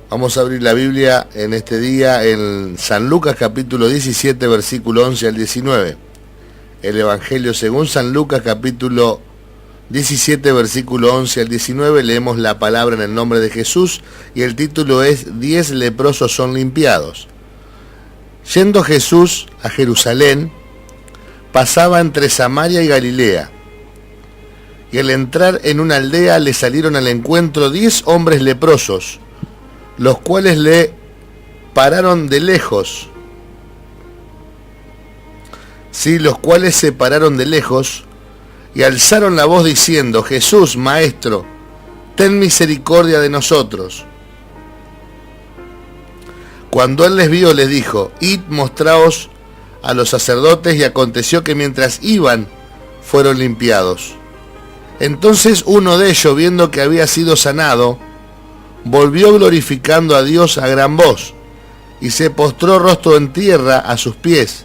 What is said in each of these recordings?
Vamos a abrir la Biblia en este día en San Lucas capítulo 17, versículo 11 al 19. El Evangelio según San Lucas capítulo 17, versículo 11 al 19. Leemos la palabra en el nombre de Jesús y el título es 10 leprosos son limpiados. Yendo Jesús a Jerusalén, pasaba entre Samaria y Galilea. Y al entrar en una aldea le salieron al encuentro 10 hombres leprosos, los cuales le pararon de lejos. Sí, los cuales se pararon de lejos y alzaron la voz diciendo: Jesús, Maestro, ten misericordia de nosotros. Cuando él les vio, les dijo: Id, mostraos a los sacerdotes. Y aconteció que mientras iban, fueron limpiados. Entonces uno de ellos, viendo que había sido sanado, volvió glorificando a Dios a gran voz, y se postró rostro en tierra a sus pies,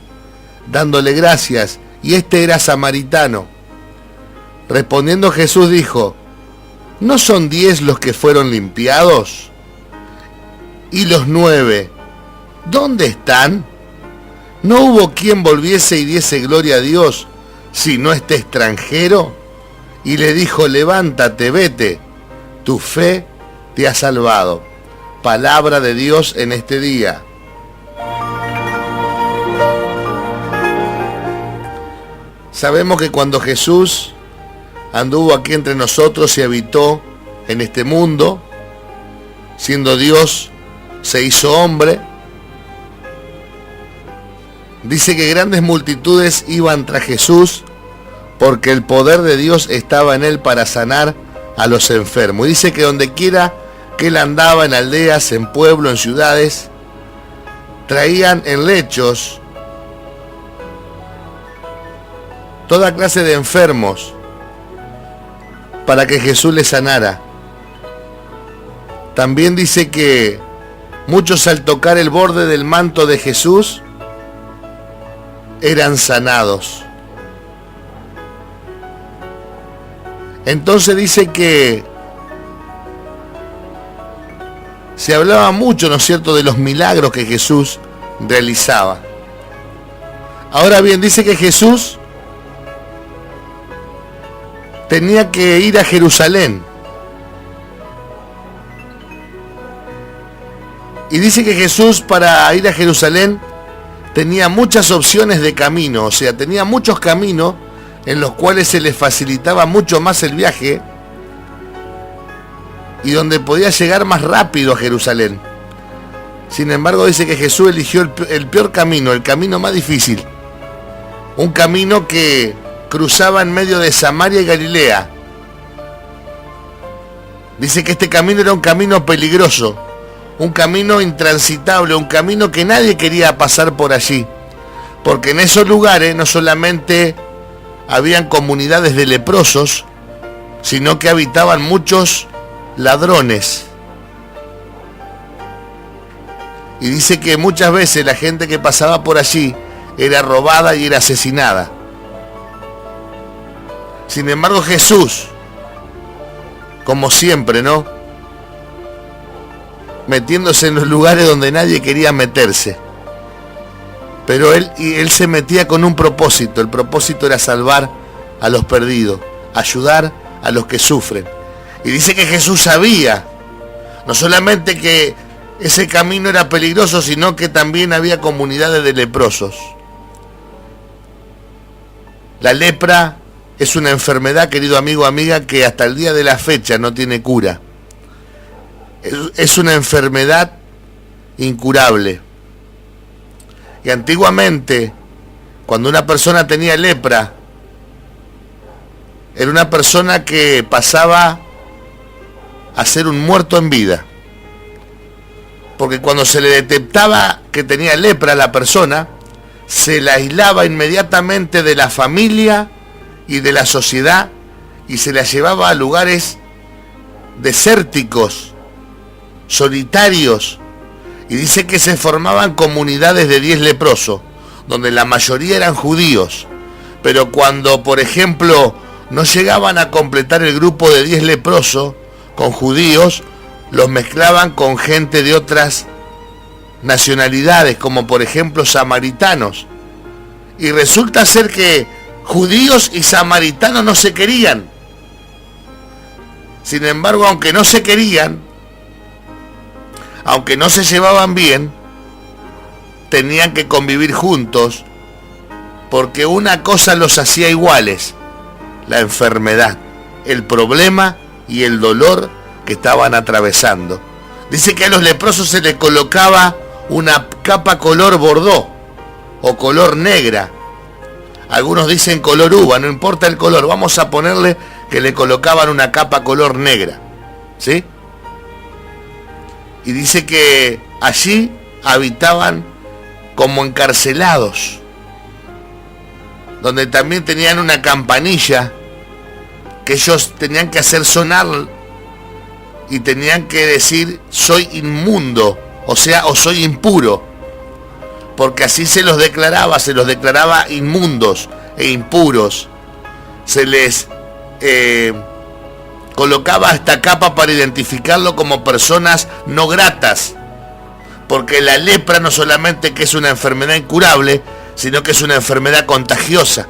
dándole gracias, y este era samaritano. Respondiendo Jesús dijo: ¿no son 10 los que fueron limpiados? ¿Y los 9, dónde están? ¿No hubo quien volviese y diese gloria a Dios, sino este extranjero? Y le dijo: levántate, vete, tu fe te ha salvado. Palabra de Dios en este día. Sabemos que cuando Jesús anduvo aquí entre nosotros y habitó en este mundo, siendo Dios, se hizo hombre. Dice que grandes multitudes iban tras Jesús porque el poder de Dios estaba en él para sanar a los enfermos. Y dice que donde quiera que él andaba, en aldeas, en pueblos, en ciudades, traían en lechos toda clase de enfermos para que Jesús les sanara. También dice que muchos, al tocar el borde del manto de Jesús, eran sanados. Entonces dice que se hablaba mucho, ¿no es cierto?, de los milagros que Jesús realizaba. Ahora bien, dice que Jesús tenía que ir a Jerusalén. Y dice que Jesús, para ir a Jerusalén, tenía muchas opciones de camino, o sea, tenía muchos caminos en los cuales se le facilitaba mucho más el viaje y donde podía llegar más rápido a Jerusalén. Sin embargo, dice que Jesús eligió el peor camino, el camino más difícil, un camino que cruzaba en medio de Samaria y Galilea. Dice que este camino era un camino peligroso, un camino intransitable, un camino que nadie quería pasar por allí, porque en esos lugares no solamente habían comunidades de leprosos, sino que habitaban muchos ladrones. Y dice que muchas veces la gente que pasaba por allí era robada y era asesinada. Sin embargo, Jesús, como siempre, ¿no?, metiéndose en los lugares donde nadie quería meterse. Pero él se metía con un propósito. El propósito era salvar a los perdidos, ayudar a los que sufren. Y dice que Jesús sabía, no solamente que ese camino era peligroso, sino que también había comunidades de leprosos. La lepra es una enfermedad, querido amigo o amiga, que hasta el día de la fecha no tiene cura. Es una enfermedad incurable. Y antiguamente, cuando una persona tenía lepra, era una persona que pasaba a ser un muerto en vida. Porque cuando se le detectaba que tenía lepra a la persona, se la aislaba inmediatamente de la familia y de la sociedad y se la llevaba a lugares desérticos, solitarios. Y dice que se formaban comunidades de 10 leprosos, donde la mayoría eran judíos. Pero cuando, por ejemplo, no llegaban a completar el grupo de 10 leprosos con judíos, los mezclaban con gente de otras nacionalidades, como por ejemplo samaritanos. Y resulta ser que judíos y samaritanos no se querían. Sin embargo, aunque no se querían, aunque no se llevaban bien, tenían que convivir juntos, porque una cosa los hacía iguales: la enfermedad, el problema y el dolor que estaban atravesando. Dice que a los leprosos se les colocaba una capa color bordó o color negra. Algunos dicen color uva, no importa el color, vamos a ponerle que le colocaban una capa color negra, ¿sí? Y dice que allí habitaban como encarcelados, donde también tenían una campanilla que ellos tenían que hacer sonar y tenían que decir: soy inmundo, o sea, o soy impuro, porque así se los declaraba inmundos e impuros. Se les colocaba esta capa para identificarlo como personas no gratas, porque la lepra no solamente que es una enfermedad incurable, sino que es una enfermedad contagiosa.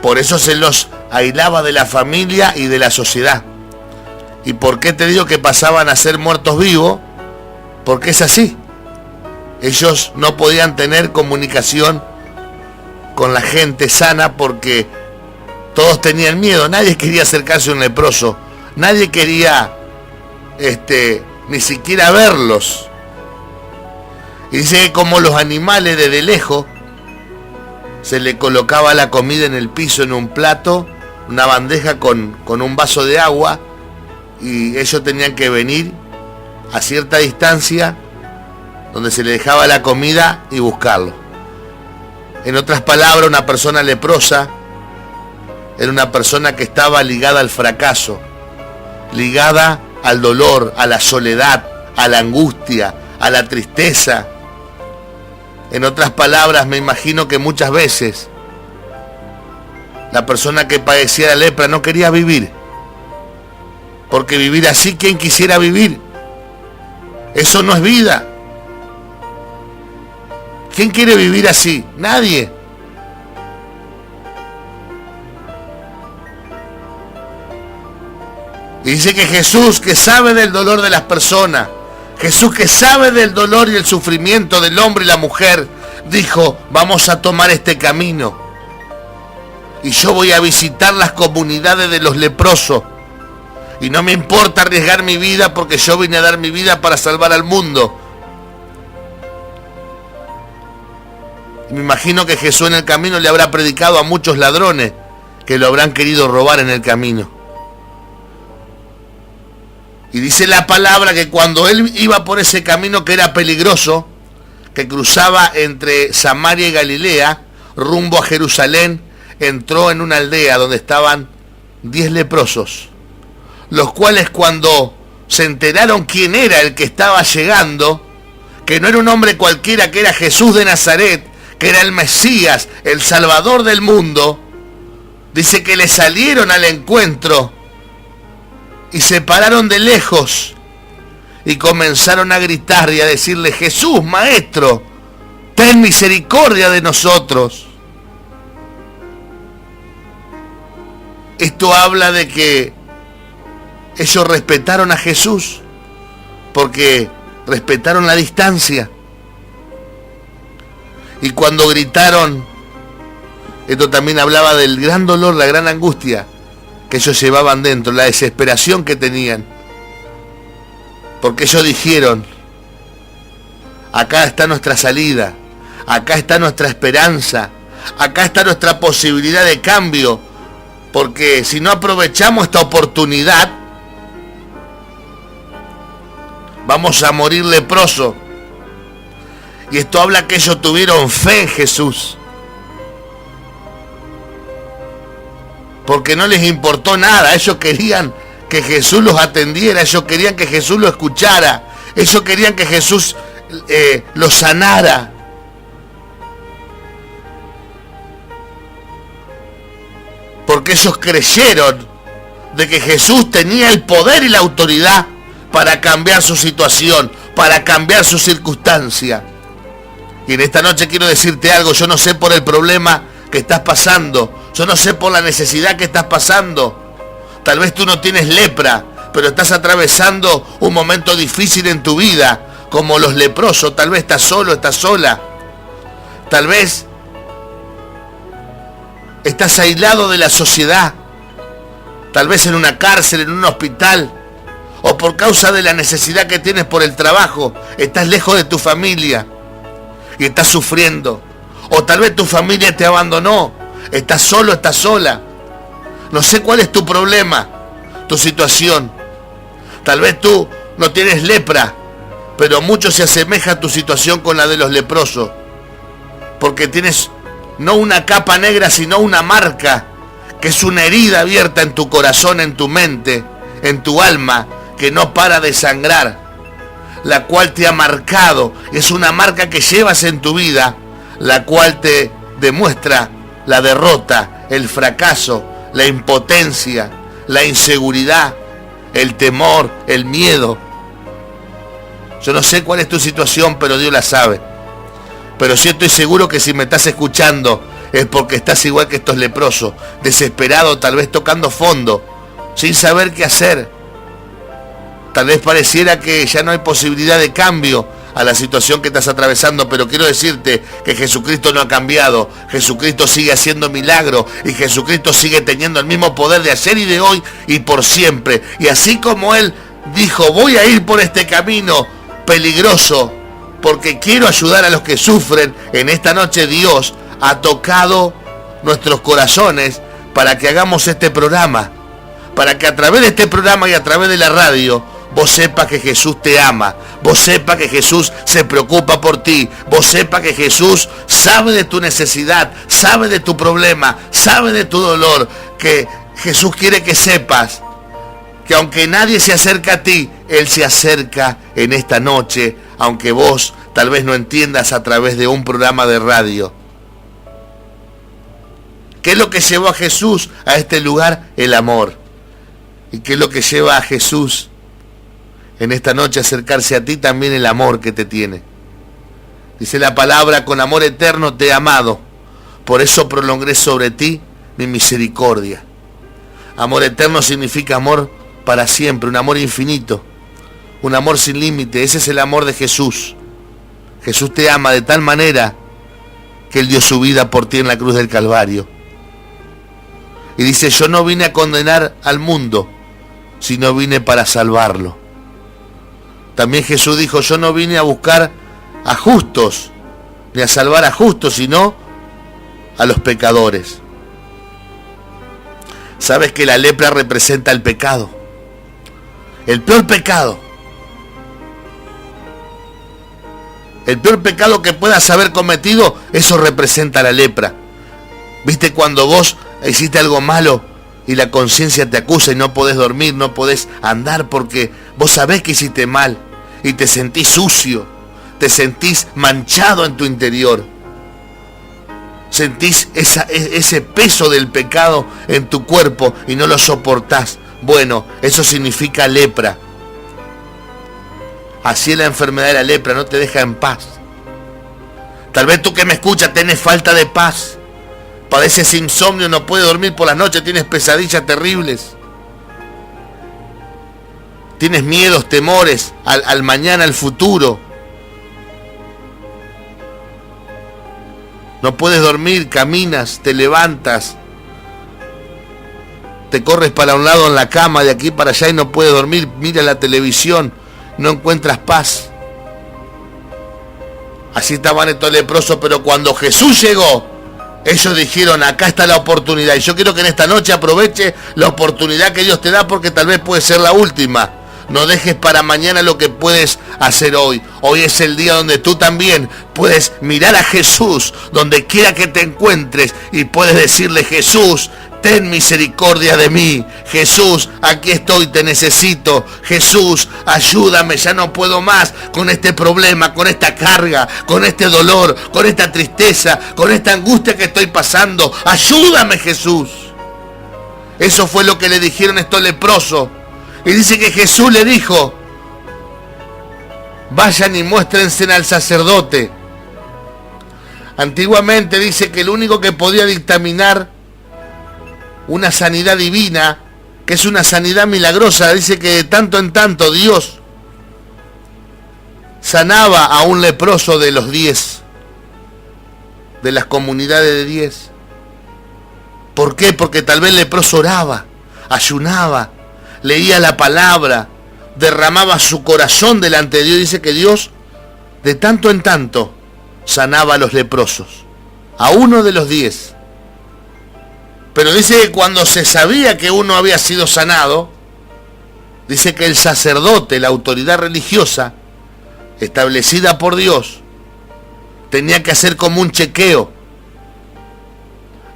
Por eso se los aislaba de la familia y de la sociedad. ¿Y por qué te digo que pasaban a ser muertos vivos? Porque es así. Ellos no podían tener comunicación con la gente sana porque todos tenían miedo. Nadie quería acercarse a un leproso. Nadie quería ni siquiera verlos. Y dice que como los animales desde lejos, se le colocaba la comida en el piso, en un plato, una bandeja con un vaso de agua, y ellos tenían que venir a cierta distancia donde se le dejaba la comida y buscarlo. En otras palabras, una persona leprosa era una persona que estaba ligada al fracaso, ligada al dolor, a la soledad, a la angustia, a la tristeza. En otras palabras, me imagino que muchas veces la persona que padecía la lepra no quería vivir, porque vivir así, ¿quién quisiera vivir? Eso no es vida. ¿Quién quiere vivir así? Nadie. Y dice que Jesús, que sabe del dolor de las personas, Jesús, que sabe del dolor y el sufrimiento del hombre y la mujer, dijo: vamos a tomar este camino y yo voy a visitar las comunidades de los leprosos, y no me importa arriesgar mi vida, porque yo vine a dar mi vida para salvar al mundo. Y me imagino que Jesús en el camino le habrá predicado a muchos ladrones que lo habrán querido robar en el camino. Y dice la palabra que cuando él iba por ese camino que era peligroso, que cruzaba entre Samaria y Galilea, rumbo a Jerusalén, entró en una aldea donde estaban 10 leprosos, los cuales cuando se enteraron quién era el que estaba llegando, que no era un hombre cualquiera, que era Jesús de Nazaret, que era el Mesías, el Salvador del mundo, dice que le salieron al encuentro y se pararon de lejos y comenzaron a gritar y a decirle: Jesús, Maestro, ten misericordia de nosotros. Esto habla de que ellos respetaron a Jesús, porque respetaron la distancia. Y cuando gritaron, esto también hablaba del gran dolor, la gran angustia que ellos llevaban dentro, la desesperación que tenían. Porque ellos dijeron: acá está nuestra salida, acá está nuestra esperanza, acá está nuestra posibilidad de cambio, porque si no aprovechamos esta oportunidad, vamos a morir leprosos. Y esto habla que ellos tuvieron fe en Jesús, porque no les importó nada. Ellos querían que Jesús los atendiera, ellos querían que Jesús lo escuchara, ellos querían que Jesús los sanara. Porque ellos creyeron de que Jesús tenía el poder y la autoridad para cambiar su situación, para cambiar su circunstancia. Y en esta noche quiero decirte algo, yo no sé por el problema que estás pasando, yo no sé por la necesidad que estás pasando. Tal vez tú no tienes lepra, pero estás atravesando un momento difícil en tu vida, como los leprosos. Tal vez estás solo, estás sola. Tal vez estás aislado de la sociedad. Tal vez en una cárcel, en un hospital. O por causa de la necesidad que tienes por el trabajo, estás lejos de tu familia y estás sufriendo. O tal vez tu familia te abandonó. Estás solo, estás sola. No sé cuál es tu problema, tu situación. Tal vez tú no tienes lepra, pero mucho se asemeja a tu situación con la de los leprosos. Porque tienes no una capa negra, sino una marca, que es una herida abierta en tu corazón, en tu mente, en tu alma, que no para de sangrar, la cual te ha marcado. Es una marca que llevas en tu vida, la cual te demuestra la derrota, el fracaso, la impotencia, la inseguridad, el temor, el miedo. Yo no sé cuál es tu situación, pero Dios la sabe. Pero sí estoy seguro que si me estás escuchando es porque estás igual que estos leprosos, desesperado, tal vez tocando fondo, sin saber qué hacer. Tal vez pareciera que ya no hay posibilidad de cambio a la situación que estás atravesando, pero quiero decirte que Jesucristo no ha cambiado. Jesucristo sigue haciendo milagros y Jesucristo sigue teniendo el mismo poder de ayer y de hoy y por siempre. Y así como Él dijo, voy a ir por este camino peligroso porque quiero ayudar a los que sufren, en esta noche Dios ha tocado nuestros corazones para que hagamos este programa, para que a través de este programa y a través de la radio vos sepas que Jesús te ama, vos sepas que Jesús se preocupa por ti, vos sepas que Jesús sabe de tu necesidad, sabe de tu problema, sabe de tu dolor, que Jesús quiere que sepas que aunque nadie se acerca a ti, Él se acerca en esta noche, aunque vos tal vez no entiendas a través de un programa de radio. ¿Qué es lo que llevó a Jesús a este lugar? El amor. ¿Y qué es lo que lleva a Jesús en esta noche a acercarse a ti? También el amor que te tiene. Dice la palabra, con amor eterno te he amado, por eso prolongué sobre ti mi misericordia. Amor eterno significa amor para siempre, un amor infinito, un amor sin límite. Ese es el amor de Jesús. Jesús te ama de tal manera que Él dio su vida por ti en la cruz del Calvario. Y dice, yo no vine a condenar al mundo, sino vine para salvarlo. También Jesús dijo, yo no vine a buscar a justos, ni a salvar a justos, sino a los pecadores. ¿Sabes que la lepra representa el pecado? El peor pecado. El peor pecado que puedas haber cometido, eso representa la lepra. ¿Viste cuando vos hiciste algo malo y la conciencia te acusa y no podés dormir, no podés andar porque vos sabés que hiciste mal y te sentís sucio, te sentís manchado en tu interior? Sentís ese peso del pecado en tu cuerpo y no lo soportás. Bueno, eso significa lepra. Así es la enfermedad de la lepra, no te deja en paz. Tal vez tú que me escuchas tenés falta de paz. Padeces insomnio, no puedes dormir por las noches, tienes pesadillas terribles. Tienes miedos, temores al mañana, al futuro. No puedes dormir, caminas, te levantas. Te corres para un lado en la cama, de aquí para allá y no puedes dormir. Mira la televisión, no encuentras paz. Así estaban estos leprosos, pero cuando Jesús llegó, ellos dijeron, acá está la oportunidad. Y yo quiero que en esta noche aproveche la oportunidad que Dios te da, porque tal vez puede ser la última. No dejes para mañana lo que puedes hacer hoy. Hoy es el día donde tú también puedes mirar a Jesús, donde quiera que te encuentres, y puedes decirle, Jesús, ten misericordia de mí. Jesús, aquí estoy, te necesito. Jesús, ayúdame, ya no puedo más con este problema, con esta carga, con este dolor, con esta tristeza, con esta angustia que estoy pasando. Ayúdame, Jesús. Eso fue lo que le dijeron estos leprosos. Y dice que Jesús le dijo, vayan y muéstrense al sacerdote. Antiguamente dice que el único que podía dictaminar una sanidad divina, que es una sanidad milagrosa, dice que de tanto en tanto Dios sanaba a un leproso de los 10, de las comunidades de 10. ¿Por qué? Porque tal vez el leproso oraba, ayunaba, leía la palabra, derramaba su corazón delante de Dios. Dice que Dios de tanto en tanto sanaba a los leprosos, a uno de los 10. Pero dice que cuando se sabía que uno había sido sanado, dice que el sacerdote, la autoridad religiosa establecida por Dios, tenía que hacer como un chequeo.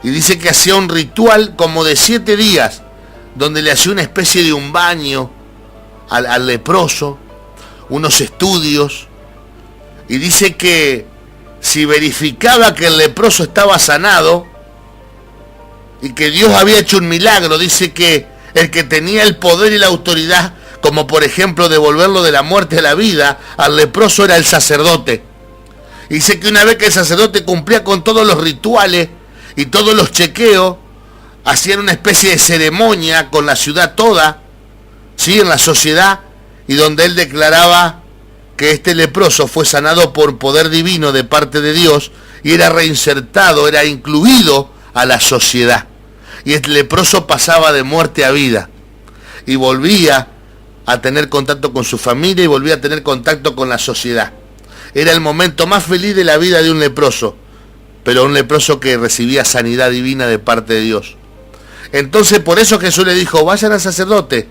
Y dice que hacía un ritual como de 7 días, donde le hacía una especie de un baño al leproso, unos estudios. Y dice que si verificaba que el leproso estaba sanado y que Dios había hecho un milagro, dice que el que tenía el poder y la autoridad, como por ejemplo devolverlo de la muerte a la vida, al leproso era el sacerdote. Y dice que una vez que el sacerdote cumplía con todos los rituales y todos los chequeos, hacían una especie de ceremonia con la ciudad toda, ¿sí?, en la sociedad, y donde él declaraba que este leproso fue sanado por poder divino de parte de Dios y era reinsertado, era incluido a la sociedad. Y el leproso pasaba de muerte a vida y volvía a tener contacto con su familia y volvía a tener contacto con la sociedad. Era el momento más feliz de la vida de un leproso, pero un leproso que recibía sanidad divina de parte de Dios. Entonces por eso Jesús le dijo, vayan al sacerdote,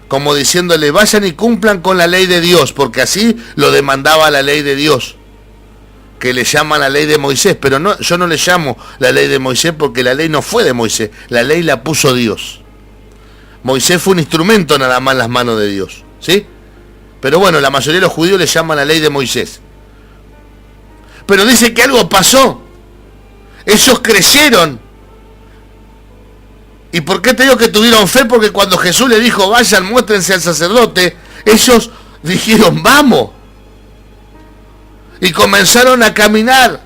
como diciéndole, vayan y cumplan con la ley de Dios, porque así lo demandaba la ley de Dios, que le llaman la ley de Moisés, pero no, yo no le llamo la ley de Moisés porque la ley no fue de Moisés, la ley la puso Dios. Moisés fue un instrumento nada más en las manos de Dios, ¿sí? Pero bueno, la mayoría de los judíos le llaman la ley de Moisés. Pero dice que algo pasó. Ellos creyeron. ¿Y por qué te digo que tuvieron fe? Porque cuando Jesús le dijo, vayan, muéstrense al sacerdote, ellos dijeron, vamos. Y comenzaron a caminar.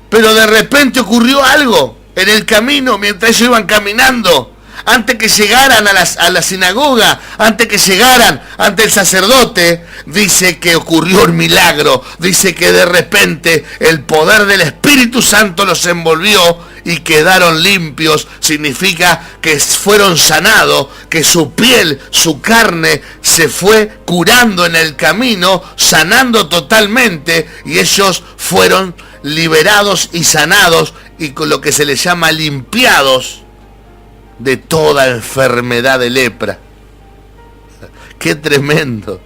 Pero de repente ocurrió algo en el camino, mientras ellos iban caminando. Antes que llegaran a la sinagoga, antes que llegaran ante el sacerdote, dice que ocurrió un milagro. Dice que de repente el poder del Espíritu Santo los envolvió y quedaron limpios. Significa que fueron sanados, que su piel, su carne se fue curando en el camino, sanando totalmente, y ellos fueron liberados y sanados y con lo que se les llama limpiados de toda enfermedad de lepra. Qué tremendo,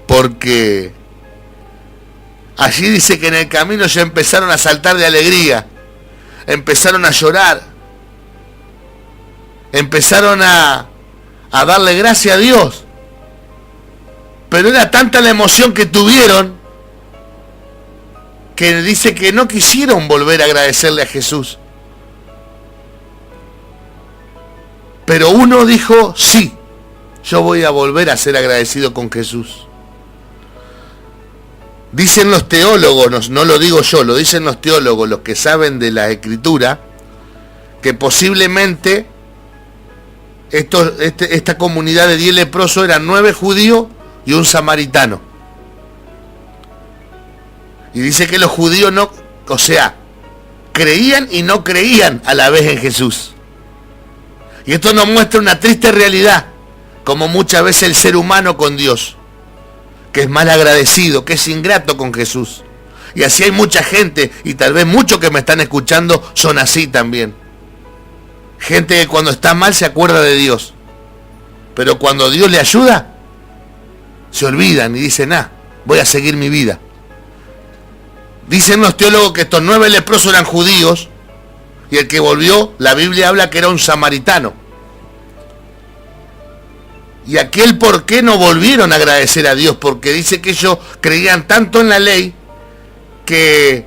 porque allí dice que en el camino ya empezaron a saltar de alegría, empezaron a llorar, empezaron a darle gracias a Dios, pero era tanta la emoción que tuvieron que dice que no quisieron volver a agradecerle a Jesús. Pero uno dijo, sí, yo voy a volver a ser agradecido con Jesús. Dicen los teólogos, no lo digo yo, lo dicen los teólogos, los que saben de la Escritura, que posiblemente esta comunidad de 10 leprosos eran 9 judíos y un samaritano. Y dice que los judíos no, o sea, creían y no creían a la vez en Jesús. Y esto nos muestra una triste realidad, como muchas veces el ser humano con Dios, que es mal agradecido, que es ingrato con Jesús. Y así hay mucha gente, y tal vez muchos que me están escuchando son así también. Gente que cuando está mal se acuerda de Dios, pero cuando Dios le ayuda, se olvidan y dicen, voy a seguir mi vida. Dicen los teólogos que estos 9 leprosos eran judíos, y el que volvió, la Biblia habla que era un samaritano. Y aquel por qué no volvieron a agradecer a Dios, porque dice que ellos creían tanto en la ley que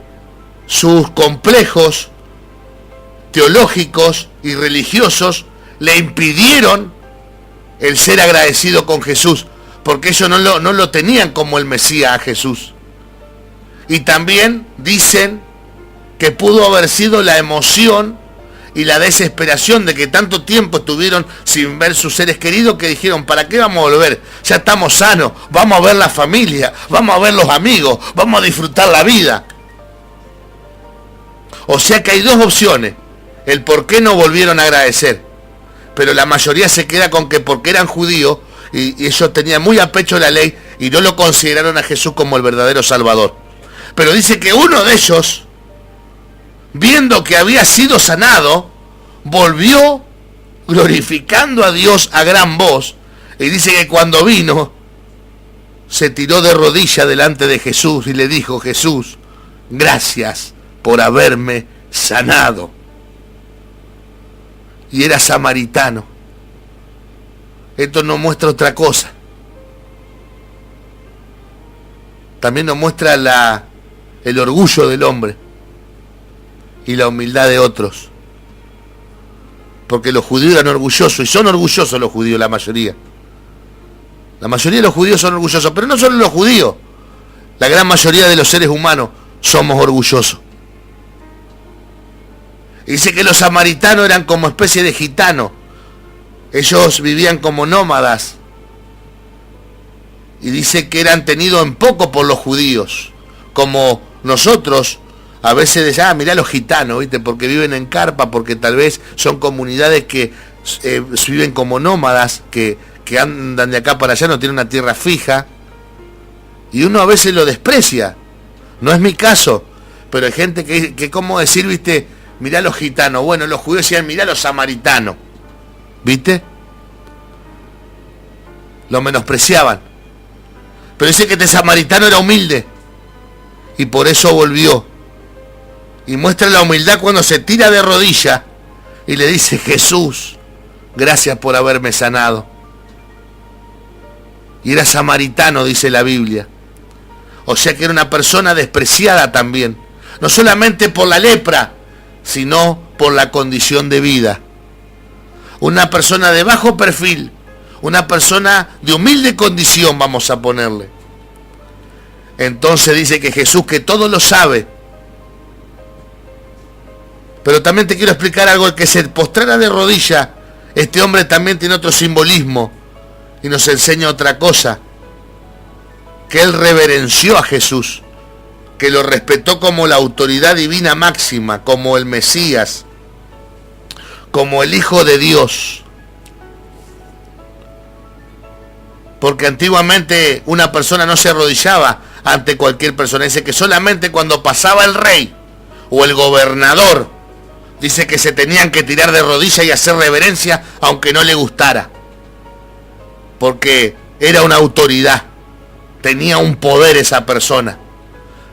sus complejos teológicos y religiosos le impidieron el ser agradecido con Jesús. porque ellos no lo tenían como el Mesías a Jesús. Y también dicen que pudo haber sido la emoción y la desesperación de que tanto tiempo estuvieron sin ver sus seres queridos, que dijeron, ¿para qué vamos a volver? Ya estamos sanos, vamos a ver la familia, vamos a ver los amigos, vamos a disfrutar la vida. O sea que hay dos opciones, el por qué no volvieron a agradecer. Pero la mayoría se queda con que porque eran judíos y ellos tenían muy a pecho la ley y no lo consideraron a Jesús como el verdadero Salvador. Pero dice que uno de ellos, viendo que había sido sanado, volvió glorificando a Dios a gran voz, y dice que cuando vino, se tiró de rodillas delante de Jesús y le dijo, Jesús, gracias por haberme sanado. Y era samaritano. Esto nos muestra otra cosa. También nos muestra el orgullo del hombre y la humildad de otros. Porque los judíos eran orgullosos, y son orgullosos los judíos, la mayoría. La mayoría de los judíos son orgullosos, pero no solo los judíos. La gran mayoría de los seres humanos somos orgullosos. Y dice que los samaritanos eran como especie de gitanos. Ellos vivían como nómadas. Y dice que eran tenidos en poco por los judíos. Como nosotros a veces decían, mirá los gitanos, ¿viste? Porque viven en carpa, porque tal vez son comunidades que viven como nómadas, que andan de acá para allá, no tienen una tierra fija. Y uno a veces lo desprecia. No es mi caso, pero hay gente que ¿cómo decir, viste? Mirá los gitanos. Bueno, los judíos decían, mirá los samaritanos. ¿Viste? Lo menospreciaban. Pero dice que este samaritano era humilde. Y por eso volvió. Y muestra la humildad cuando se tira de rodillas y le dice, Jesús, gracias por haberme sanado. Y era samaritano, dice la Biblia. O sea que era una persona despreciada también. No solamente por la lepra, sino por la condición de vida. Una persona de bajo perfil, una persona de humilde condición, vamos a ponerle. Entonces dice que Jesús, que todo lo sabe. Pero también te quiero explicar algo, el que se postrara de rodillas, este hombre también tiene otro simbolismo y nos enseña otra cosa, que él reverenció a Jesús, que lo respetó como la autoridad divina máxima, como el Mesías, como el Hijo de Dios. Porque antiguamente una persona no se arrodillaba ante cualquier persona, dice que solamente cuando pasaba el rey o el gobernador, dice que se tenían que tirar de rodillas y hacer reverencia aunque no le gustara. Porque era una autoridad. Tenía un poder esa persona.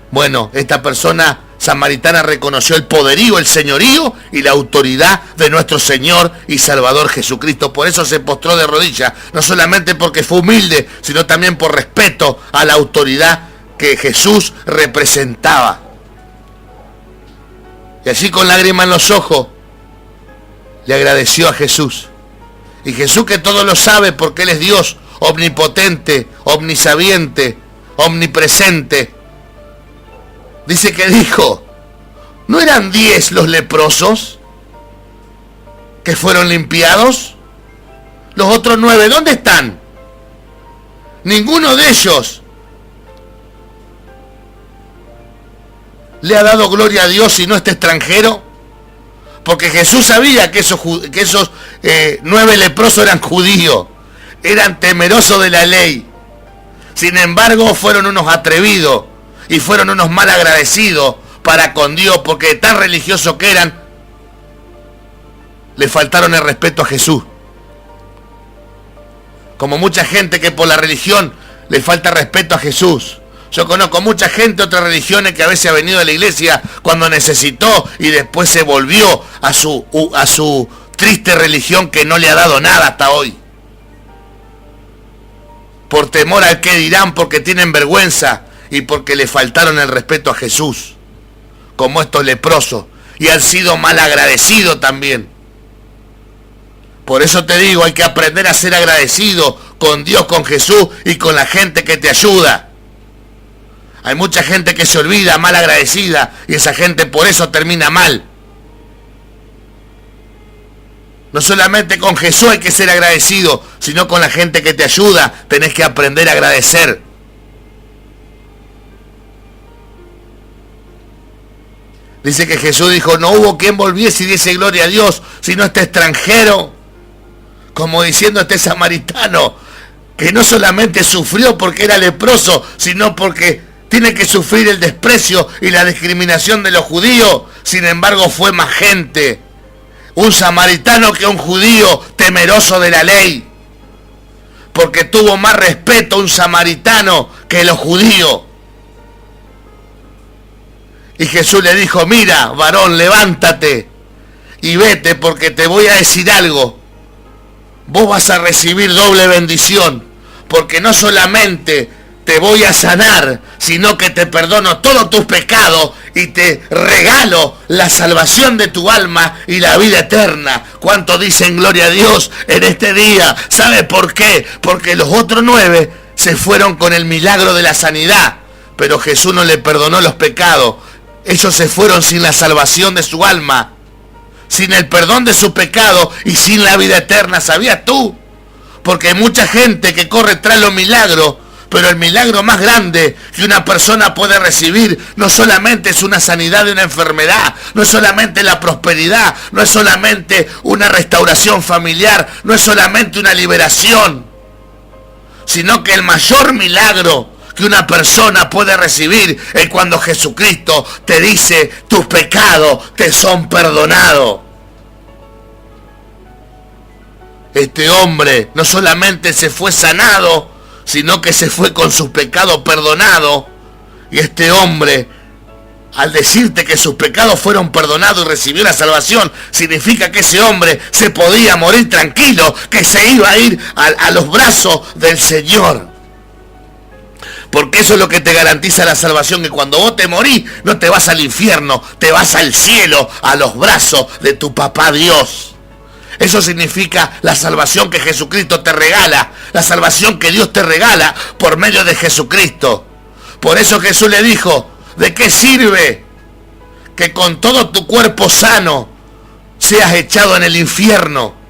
Bueno, esta persona samaritana reconoció el poderío, el señorío y la autoridad de nuestro Señor y Salvador Jesucristo. Por eso se postró de rodillas. No solamente porque fue humilde, sino también por respeto a la autoridad que Jesús representaba. Y así con lágrimas en los ojos le agradeció a Jesús. Y Jesús, que todo lo sabe porque Él es Dios omnipotente, omnisabiente, omnipresente, dice que dijo, ¿no eran 10 los leprosos que fueron limpiados? Los otros 9, ¿dónde están? Ninguno de ellos le ha dado gloria a Dios sino este extranjero. Porque Jesús sabía que esos 9 leprosos eran judíos, eran temerosos de la ley. Sin embargo, fueron unos atrevidos y fueron unos mal agradecidos para con Dios, porque tan religiosos que eran, le faltaron el respeto a Jesús. Como mucha gente que por la religión le falta respeto a Jesús. Yo conozco mucha gente de otras religiones que a veces ha venido a la iglesia cuando necesitó y después se volvió a su triste religión que no le ha dado nada hasta hoy. Por temor al que dirán, porque tienen vergüenza y porque le faltaron el respeto a Jesús, como estos leprosos, y han sido mal agradecidos también. Por eso te digo, hay que aprender a ser agradecido con Dios, con Jesús y con la gente que te ayuda. Hay mucha gente que se olvida, mal agradecida, y esa gente por eso termina mal. No solamente con Jesús hay que ser agradecido, sino con la gente que te ayuda. Tenés que aprender a agradecer. Dice que Jesús dijo, no hubo quien volviese y diese gloria a Dios, sino este extranjero. Como diciendo este samaritano, que no solamente sufrió porque era leproso, sino porque tiene que sufrir el desprecio y la discriminación de los judíos. Sin embargo, fue más gente. Un samaritano que un judío temeroso de la ley. Porque tuvo más respeto un samaritano que los judíos. Y Jesús le dijo, mira, varón, levántate y vete porque te voy a decir algo. Vos vas a recibir doble bendición. Porque no solamente te voy a sanar, sino que te perdono todos tus pecados y te regalo la salvación de tu alma y la vida eterna. ¿Cuánto dicen gloria a Dios en este día? ¿Sabe por qué? Porque los otros 9 se fueron con el milagro de la sanidad, pero Jesús no le perdonó los pecados. Ellos se fueron sin la salvación de su alma, sin el perdón de su pecado y sin la vida eterna. ¿Sabías tú? Porque hay mucha gente que corre tras los milagros, pero el milagro más grande que una persona puede recibir no solamente es una sanidad de una enfermedad, no es solamente la prosperidad, no es solamente una restauración familiar, no es solamente una liberación, sino que el mayor milagro que una persona puede recibir es cuando Jesucristo te dice, tus pecados te son perdonados. Este hombre no solamente se fue sanado, sino que se fue con sus pecados perdonados. Y este hombre, al decirte que sus pecados fueron perdonados y recibió la salvación, significa que ese hombre se podía morir tranquilo, que se iba a ir a los brazos del Señor. Porque eso es lo que te garantiza la salvación, que cuando vos te morís, no te vas al infierno, te vas al cielo, a los brazos de tu papá Dios. Eso significa la salvación que Jesucristo te regala, la salvación que Dios te regala por medio de Jesucristo. Por eso Jesús le dijo, ¿de qué sirve que con todo tu cuerpo sano seas echado en el infierno?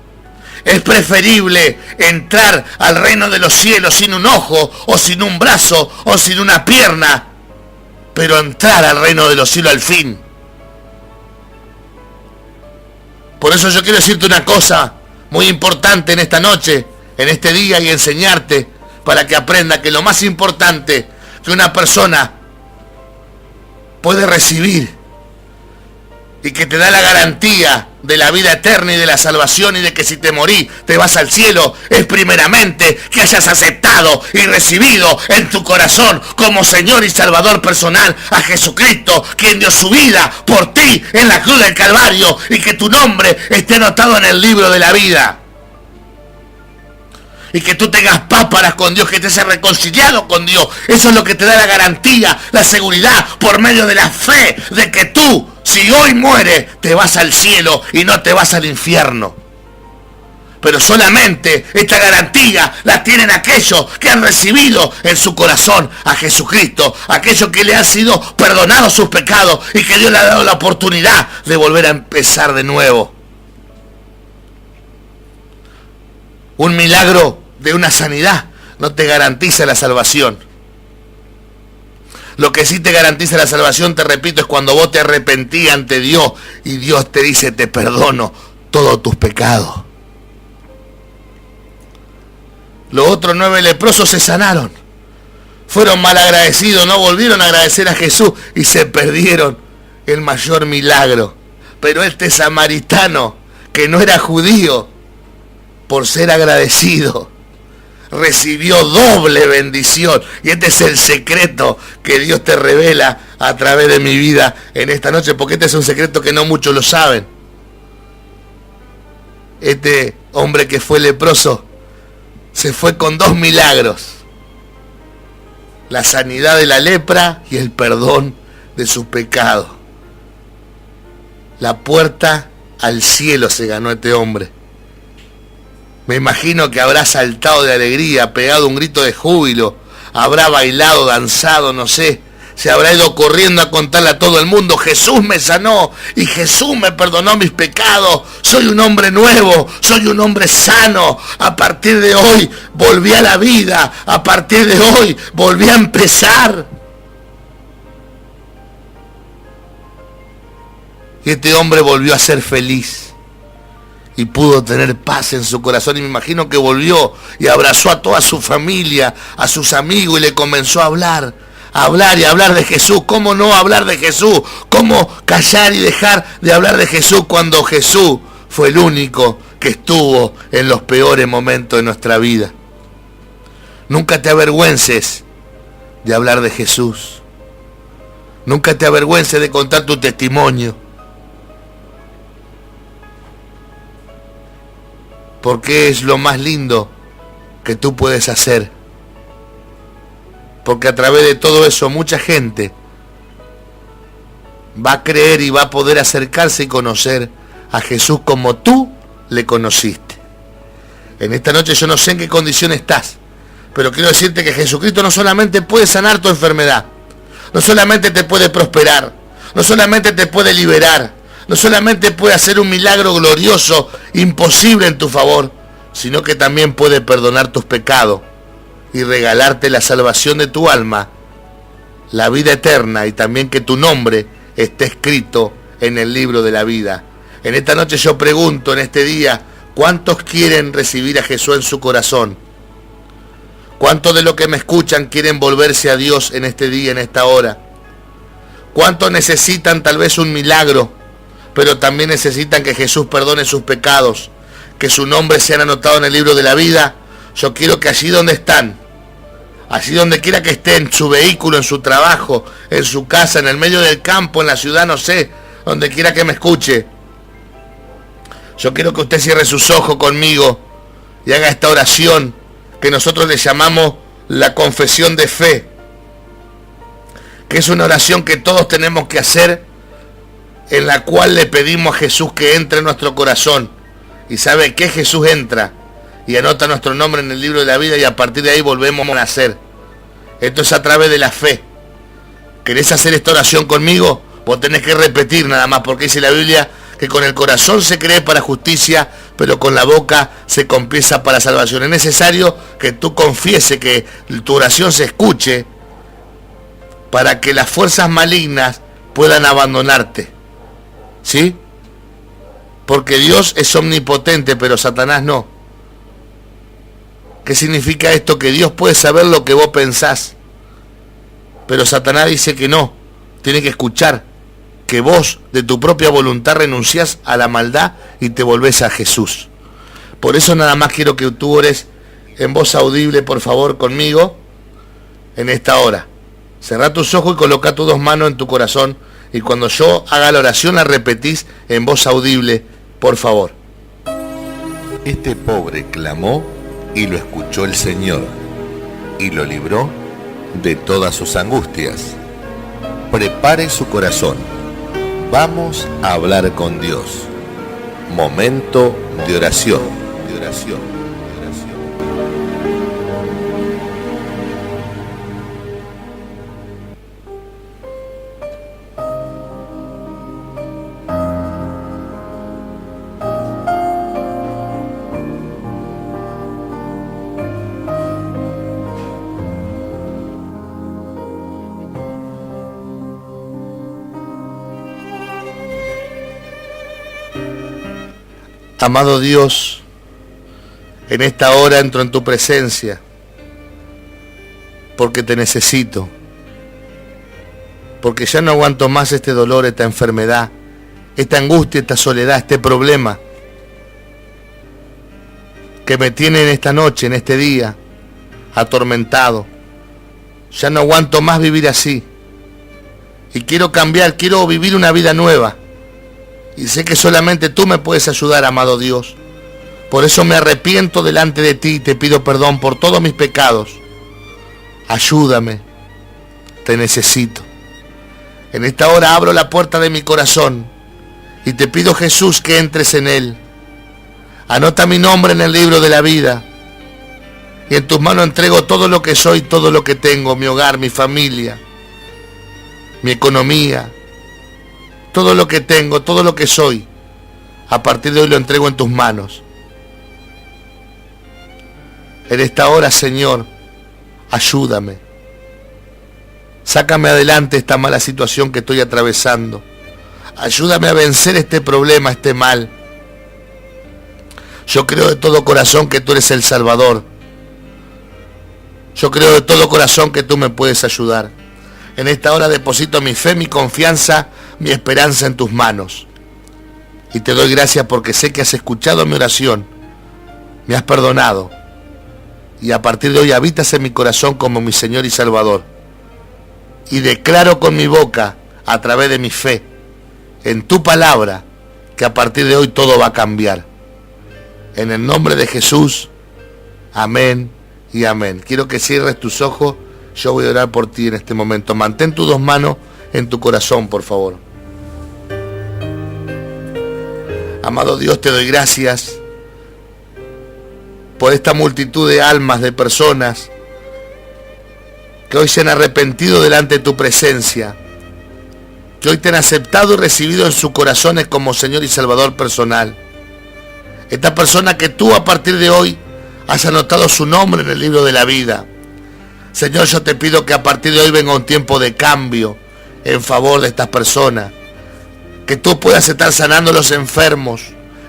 Es preferible entrar al reino de los cielos sin un ojo, o sin un brazo, o sin una pierna, pero entrar al reino de los cielos al fin. Por eso yo quiero decirte una cosa muy importante en esta noche, en este día, y enseñarte para que aprenda que lo más importante que una persona puede recibir y que te da la garantía de la vida eterna y de la salvación y de que si te morís te vas al cielo, es primeramente que hayas aceptado y recibido en tu corazón como Señor y Salvador personal a Jesucristo, quien dio su vida por ti en la cruz del Calvario, y que tu nombre esté anotado en el libro de la vida. Y que tú tengas páparas con Dios, que te seas reconciliado con Dios. Eso es lo que te da la garantía, la seguridad, por medio de la fe, de que tú, si hoy mueres, te vas al cielo y no te vas al infierno. Pero solamente esta garantía la tienen aquellos que han recibido en su corazón a Jesucristo, aquellos que le han sido perdonados sus pecados y que Dios le ha dado la oportunidad de volver a empezar de nuevo. Un milagro de una sanidad no te garantiza la salvación. Lo que sí te garantiza la salvación, te repito, es cuando vos te arrepentís ante Dios y Dios te dice, te perdono todos tus pecados. Los otros 9 leprosos se sanaron. Fueron malagradecidos, no volvieron a agradecer a Jesús y se perdieron el mayor milagro. Pero este samaritano, que no era judío, por ser agradecido, recibió doble bendición. Y este es el secreto que Dios te revela a través de mi vida en esta noche, porque este es un secreto que no muchos lo saben. Este hombre que fue leproso se fue con 2 milagros: la sanidad de la lepra y el perdón de sus pecados. La puerta al cielo se ganó este hombre. Me imagino que habrá saltado de alegría, pegado un grito de júbilo, habrá bailado, danzado, no sé. Se habrá ido corriendo a contarle a todo el mundo: Jesús me sanó y Jesús me perdonó mis pecados. Soy un hombre nuevo, soy un hombre sano. A partir de hoy volví a la vida. A partir de hoy volví a empezar. Y este hombre volvió a ser feliz y pudo tener paz en su corazón. Y me imagino que volvió y abrazó a toda su familia, a sus amigos, y le comenzó a hablar y hablar de Jesús. ¿Cómo no hablar de Jesús? ¿Cómo callar y dejar de hablar de Jesús cuando Jesús fue el único que estuvo en los peores momentos de nuestra vida? Nunca te avergüences de hablar de Jesús. Nunca te avergüences de contar tu testimonio. Porque es lo más lindo que tú puedes hacer. Porque a través de todo eso mucha gente va a creer y va a poder acercarse y conocer a Jesús como tú le conociste. En esta noche yo no sé en qué condición estás, pero quiero decirte que Jesucristo no solamente puede sanar tu enfermedad, no solamente te puede prosperar, no solamente te puede liberar, no solamente puede hacer un milagro glorioso, imposible en tu favor, sino que también puede perdonar tus pecados y regalarte la salvación de tu alma, la vida eterna, y también que tu nombre esté escrito en el libro de la vida. En esta noche yo pregunto, en este día, ¿cuántos quieren recibir a Jesús en su corazón? ¿Cuántos de los que me escuchan quieren volverse a Dios en este día, en esta hora? ¿Cuántos necesitan tal vez un milagro, pero también necesitan que Jesús perdone sus pecados, que su nombre sea anotado en el libro de la vida? Yo quiero que allí donde están, allí donde quiera que estén, en su vehículo, en su trabajo, en su casa, en el medio del campo, en la ciudad, no sé, donde quiera que me escuche, yo quiero que usted cierre sus ojos conmigo y haga esta oración que nosotros le llamamos la confesión de fe, que es una oración que todos tenemos que hacer, en la cual le pedimos a Jesús que entre en nuestro corazón. Y sabe que Jesús entra y anota nuestro nombre en el libro de la vida, y a partir de ahí volvemos a nacer. Esto es a través de la fe. ¿Querés hacer esta oración conmigo? Vos tenés que repetir nada más, porque dice la Biblia que con el corazón se cree para justicia, pero con la boca se confiesa para salvación. Es necesario que tú confieses, que tu oración se escuche, para que las fuerzas malignas puedan abandonarte. ¿Sí? Porque Dios es omnipotente, pero Satanás no. ¿Qué significa esto? Que Dios puede saber lo que vos pensás, pero Satanás dice que no. Tiene que escuchar que vos de tu propia voluntad renunciás a la maldad y te volvés a Jesús. Por eso nada más quiero que tú ores en voz audible, por favor, conmigo en esta hora. Cerrá tus ojos y coloca tus dos manos en tu corazón, y cuando yo haga la oración la repetís en voz audible, por favor. Este pobre clamó y lo escuchó el Señor y lo libró de todas sus angustias. Prepare su corazón. Vamos a hablar con Dios. Momento de oración. Amado Dios, en esta hora entro en tu presencia porque te necesito, porque ya no aguanto más este dolor, esta enfermedad, esta angustia, esta soledad, este problema que me tiene en esta noche, en este día, atormentado. Ya no aguanto más vivir así y quiero cambiar, quiero vivir una vida nueva. Y sé que solamente tú me puedes ayudar, amado Dios. Por eso me arrepiento delante de ti y te pido perdón por todos mis pecados. Ayúdame, te necesito. En esta hora abro la puerta de mi corazón y te pido, Jesús, que entres en él. Anota mi nombre en el libro de la vida. Y en tus manos entrego todo lo que soy, todo lo que tengo, mi hogar, mi familia, mi economía, todo lo que tengo, todo lo que soy. A partir de hoy lo entrego en tus manos. En esta hora, Señor, ayúdame. Sácame adelante esta mala situación que estoy atravesando. Ayúdame a vencer este problema, este mal. Yo creo de todo corazón que tú eres el Salvador. Yo creo de todo corazón que tú me puedes ayudar. En esta hora deposito mi fe, mi confianza, mi esperanza en tus manos. Y te doy gracias porque sé que has escuchado mi oración. Me has perdonado. Y a partir de hoy habitas en mi corazón como mi Señor y Salvador. Y declaro con mi boca, a través de mi fe, en tu palabra, que a partir de hoy todo va a cambiar. En el nombre de Jesús, amén y amén. Quiero que cierres tus ojos, yo voy a orar por ti en este momento. Mantén tus dos manos en tu corazón, por favor. Amado Dios, te doy gracias por esta multitud de almas, de personas que hoy se han arrepentido delante de tu presencia, que hoy te han aceptado y recibido en sus corazones como Señor y Salvador personal. Esta persona que tú a partir de hoy has anotado su nombre en el libro de la vida. Señor, yo te pido que a partir de hoy venga un tiempo de cambio en favor de estas personas. Que tú puedas estar sanando a los enfermos,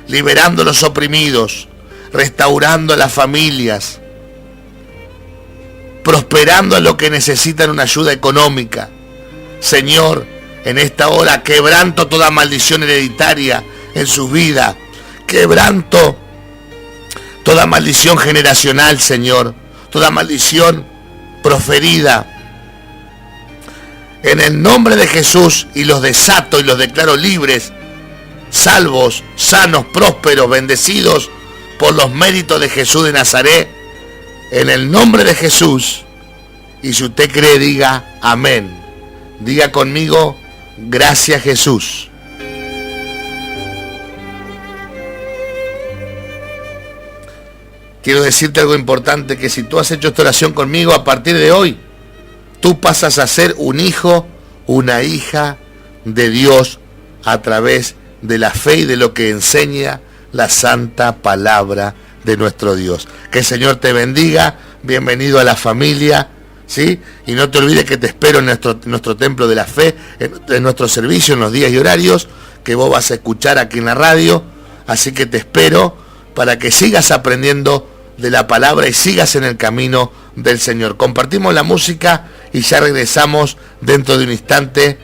liberando a los oprimidos, restaurando a las familias, prosperando a los que necesitan una ayuda económica. Señor, en esta hora quebranto toda maldición hereditaria en sus vidas. Quebranto toda maldición generacional, Señor. Toda maldición proferida. En el nombre de Jesús, y los desato y los declaro libres, salvos, sanos, prósperos, bendecidos por los méritos de Jesús de Nazaret. En el nombre de Jesús. Y si usted cree, diga amén. Diga conmigo, gracias Jesús. Quiero decirte algo importante, que si tú has hecho esta oración conmigo, a partir de hoy, tú pasas a ser un hijo, una hija de Dios a través de la fe y de lo que enseña la santa palabra de nuestro Dios. Que el Señor te bendiga, bienvenido a la familia, ¿sí? Y no te olvides que te espero en nuestro templo de la fe, en nuestro servicio, en los días y horarios que vos vas a escuchar aquí en la radio. Así que te espero para que sigas aprendiendo de la palabra y sigas en el camino del Señor. Compartimos la música y ya regresamos dentro de un instante